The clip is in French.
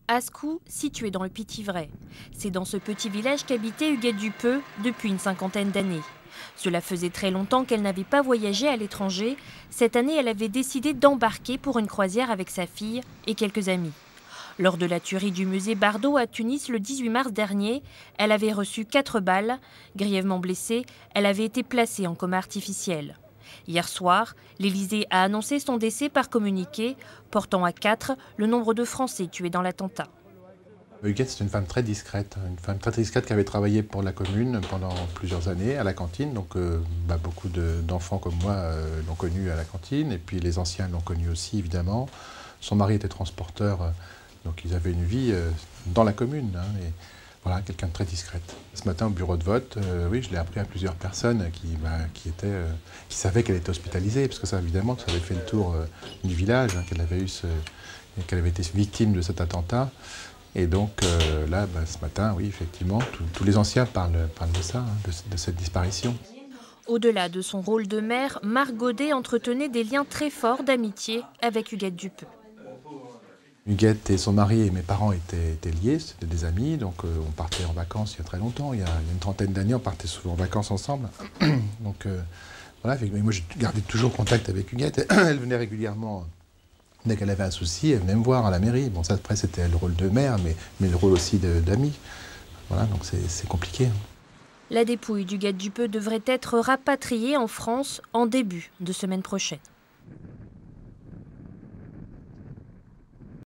Ascou, situé dans le Pithiviers. C'est dans ce petit village qu'habitait Huguette Dupeux depuis une cinquantaine d'années. Cela faisait très longtemps qu'elle n'avait pas voyagé à l'étranger. Cette année, elle avait décidé d'embarquer pour une croisière avec sa fille et quelques amis. Lors de la tuerie du musée Bardot à Tunis le 18 mars dernier, elle avait reçu 4 balles. Grièvement blessée, elle avait été placée en coma artificiel. Hier soir, l'Élysée a annoncé son décès par communiqué, portant à 4 le nombre de Français tués dans l'attentat. Huguette, c'est une femme très discrète qui avait travaillé pour la commune pendant plusieurs années à la cantine. Donc beaucoup d'enfants comme moi l'ont connue à la cantine, et puis les anciens l'ont connue aussi évidemment. Son mari était transporteur, donc ils avaient une vie dans la commune. Et voilà, quelqu'un de très discrète. Ce matin au bureau de vote, oui, je l'ai appris à plusieurs personnes qui savaient qu'elle était hospitalisée, parce que ça évidemment, ça avait fait le tour du village, qu'elle avait été victime de cet attentat. Et donc là, ce matin, oui, effectivement, tous les anciens parlent de ça, de cette disparition. Au-delà de son rôle de mère, Marc Godet entretenait des liens très forts d'amitié avec Huguette Dupeux. Huguette et son mari et mes parents étaient liés, c'était des amis, donc on partait en vacances il y a très longtemps, il y a une trentaine d'années, on partait souvent en vacances ensemble. Donc voilà, mais moi j'ai gardé toujours contact avec Huguette, elle venait régulièrement. Dès qu'elle avait un souci, elle venait me voir à la mairie. Bon, ça, après, c'était le rôle de mère, mais le rôle aussi d'ami. Voilà, donc c'est compliqué. La dépouille d'Huguette Dupeux devrait être rapatriée en France en début de semaine prochaine.